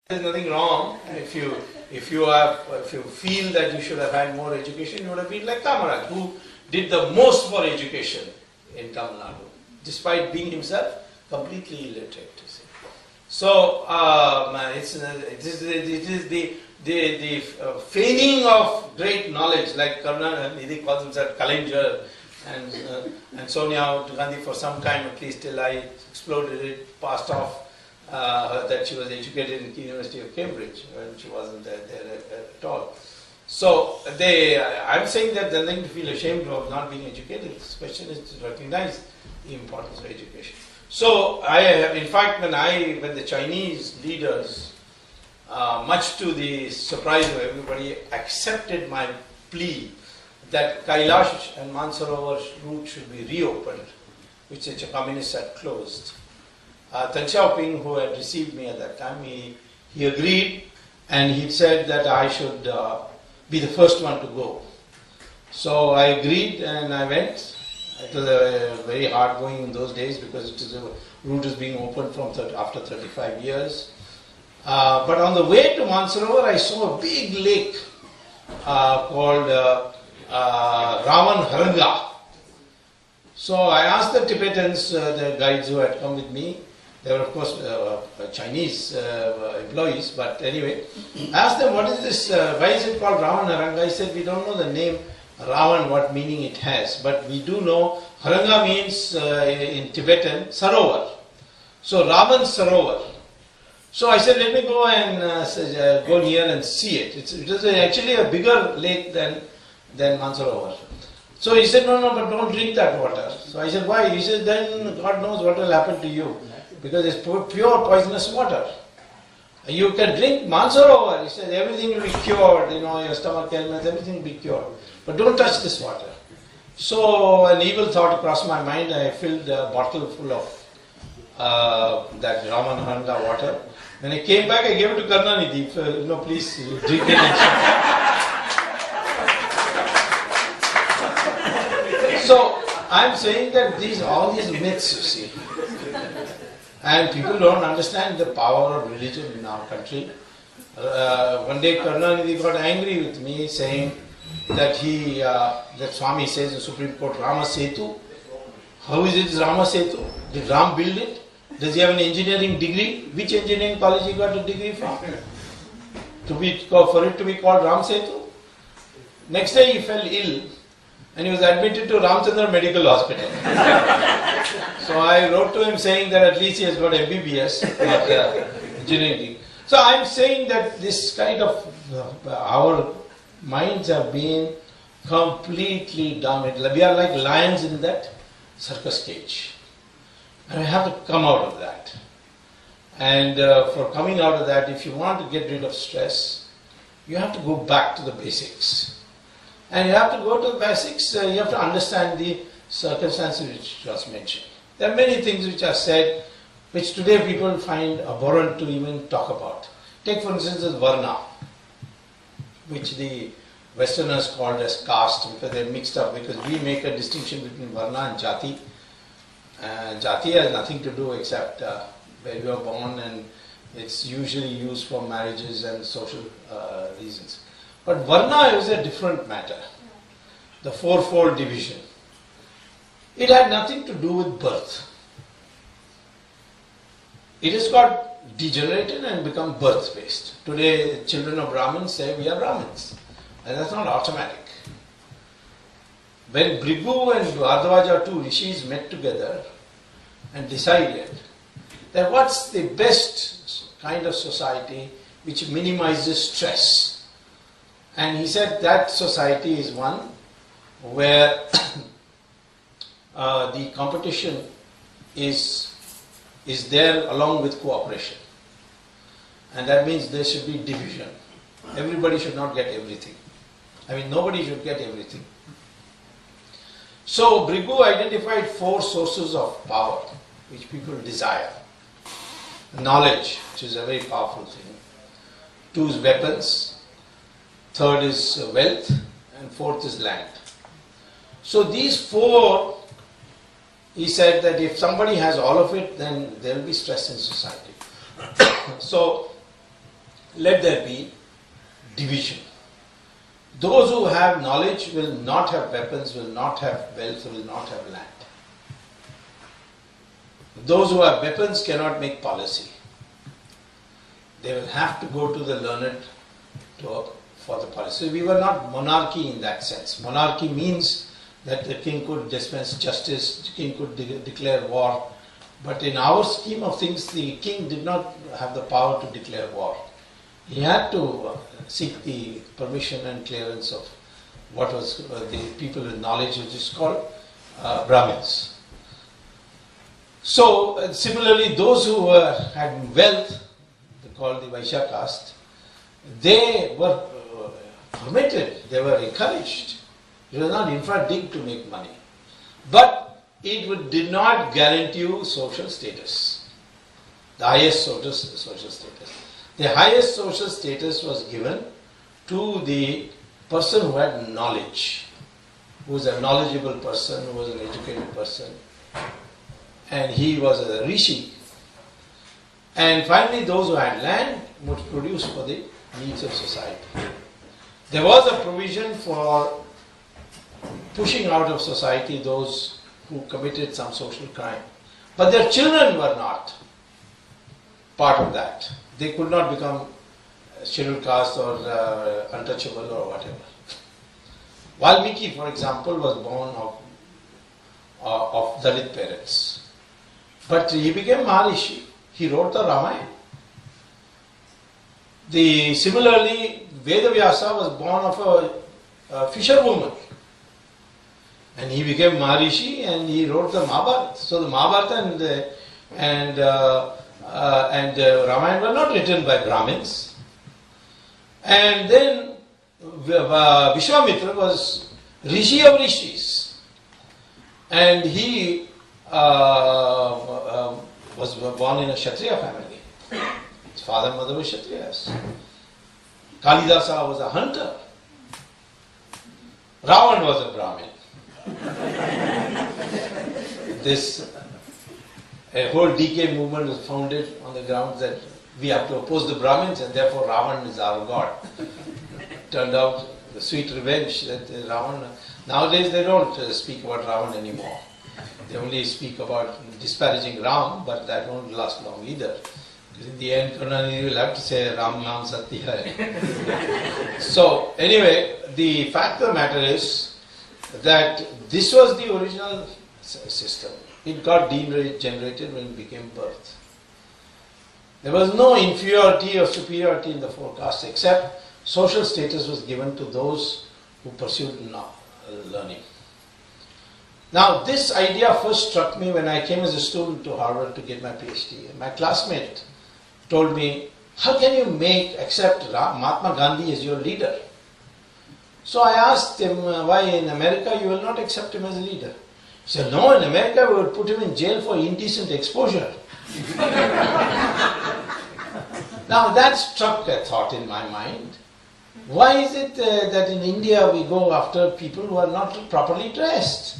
There's nothing wrong if you feel that you should have had more education, you would have been like Kamaraj, who did the most for education in Tamil Nadu, despite being himself completely illiterate. You see. So it is the feigning of great knowledge, like Karunanidhi calls himself Kalanger, and Sonia to Gandhi for some time at least till I exploded it, passed off. That she was educated in the University of Cambridge when she wasn't there at all. So I'm saying that there's nothing to feel ashamed of not being educated. The question is to recognize the importance of education. So in fact, when the Chinese leaders, much to the surprise of everybody, accepted my plea that Kailash and Mansarovar route should be reopened, which the communists had closed. Deng Xiaoping, who had received me at that time, he agreed, and he said that I should be the first one to go. So I agreed and I went. It was very hard going in those days because the route is being opened after 35 years. But on the way to Mansarovar, I saw a big lake called Raman Haranga. So I asked the Tibetans, the guides who had come with me. They were, of course, Chinese employees, but anyway, I asked them, what is this, why is it called Raman Haranga? He said, we don't know the name Raman, what meaning it has, but we do know Haranga means in Tibetan, Sarovar. So Raman Sarovar. So I said, let me go and go near and see it. It is actually a bigger lake than Mansarovar. So he said, no, but don't drink that water. So I said, why? He said, then God knows what will happen to you. Because it's pure poisonous water. You can drink Mansarovar. He said everything will be cured, your stomach ailments, everything will be cured. But don't touch this water. So an evil thought crossed my mind. I filled a bottle full of that Raman Haranga water. When I came back, I gave it to Karunanidhi. Please drink it. So I'm saying that all these myths, you see, and people don't understand the power of religion in our country. One day Karunanidhi got angry with me saying that that Swamy says in Supreme Court, Rama Setu. How is it Rama Setu? Did Ram build it? Does he have an engineering degree? Which engineering college he got a degree from? For it to be called Ram Setu? Next day he fell ill and he was admitted to Ramchandra Medical Hospital. So I wrote to him saying that at least he has got MBBS, engineering. So I'm saying that this kind of, our minds have been completely dominated. We are like lions in that circus cage. And we have to come out of that. And for coming out of that, if you want to get rid of stress, you have to go back to the basics. And you have to go to the basics, you have to understand the circumstances which just mentioned. There are many things which are said, which today people find abhorrent to even talk about. Take for instance this Varna, which the Westerners called as caste, because they're mixed up, because we make a distinction between Varna and Jati. Jati has nothing to do except where you are born, and it's usually used for marriages and social reasons. But Varna is a different matter, the fourfold division. It had nothing to do with birth. It has got degenerated and become birth-based. Today, children of Brahmins say we are Brahmins, and that's not automatic. When Bhrigu and Bhardwaja, two rishis, met together and decided that what's the best kind of society which minimizes stress. And he said that society is one where the competition is there along with cooperation. And that means there should be division. Everybody should not get everything. Nobody should get everything. So Bhrigu identified 4 sources of power which people desire. Knowledge, which is a very powerful thing. 2 is weapons. 3rd is wealth, and 4th is land. So these 4, he said that if somebody has all of it, then there will be stress in society. So let there be division. Those who have knowledge will not have weapons, will not have wealth, will not have land. Those who have weapons cannot make policy. They will have to go to the learned for the policy. We were not monarchy in that sense. Monarchy means that the king could dispense justice, the king could declare war. But in our scheme of things, the king did not have the power to declare war. He had to seek the permission and clearance of what was the people with knowledge, which is called Brahmins. So, similarly, those who had wealth, called the Vaishya caste, they were permitted, they were encouraged. It was not infra-dig to make money. But it did not guarantee you social status, the highest social status. The highest social status was given to the person who had knowledge, who was a knowledgeable person, who was an educated person, and he was a rishi. And finally, those who had land would produce for the needs of society. There was a provision for pushing out of society those who committed some social crime. But their children were not part of that. They could not become scheduled caste or untouchable or whatever. Valmiki, for example, was born of Dalit parents. But he became Maharishi. He wrote the Ramayana. Similarly, Vedavyasa was born of a fisherwoman. And he became Maharishi and he wrote the Mahabharata. So the Mahabharata and Ramayana were not written by Brahmins. And then Vishwamitra was Rishi of Rishis. And he was born in a Kshatriya family. His father and mother were Kshatriyas. Kalidasa was a hunter. Ravan was a Brahmin. A whole DK movement was founded on the grounds that we have to oppose the Brahmins and therefore Ravan is our god. Turned out the sweet revenge that Ravan, nowadays they don't speak about Ravan anymore. They only speak about disparaging Ram, but that won't last long either. Because in the end, Karunanidhi will have to say Ram Naam Satya Hai. So, anyway, the fact of the matter is that this was the original system. It got degenerated when it became birth. There was no inferiority or superiority in the four castes, except social status was given to those who pursued learning. Now, this idea first struck me when I came as a student to Harvard to get my PhD. My classmate told me, how can you accept Mahatma Gandhi as your leader? So I asked him, why in America you will not accept him as a leader? He said, no, in America we would put him in jail for indecent exposure. Now that struck a thought in my mind. Why is it that in India we go after people who are not properly dressed?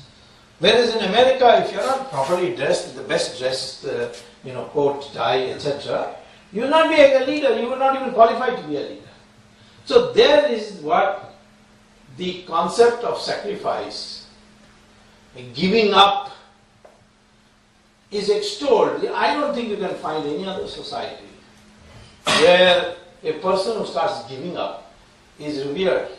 Whereas in America, if you're not properly dressed, the best dressed, coat, tie, etc., you will not be a leader, you will not even qualify to be a leader. So there is what the concept of sacrifice, giving up, is extolled. I don't think you can find any other society where a person who starts giving up is revered.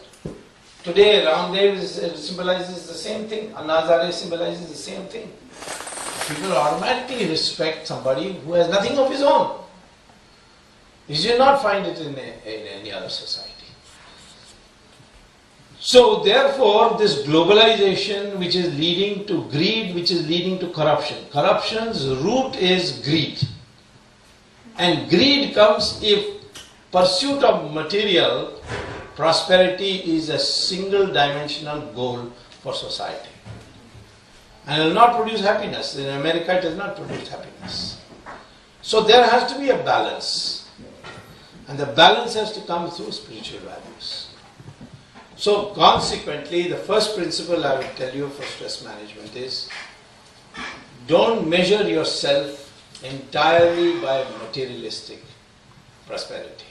Today, Ramdev symbolizes the same thing. Annazare symbolizes the same thing. People automatically respect somebody who has nothing of his own. You will not find it in any other society. So, therefore, this globalization which is leading to greed, which is leading to corruption. Corruption's root is greed. And greed comes if pursuit of material prosperity is a single-dimensional goal for society. And it will not produce happiness. In America, it does not produce happiness. So there has to be a balance. And the balance has to come through spiritual values. So consequently, the first principle I will tell you for stress management is, don't measure yourself entirely by materialistic prosperity.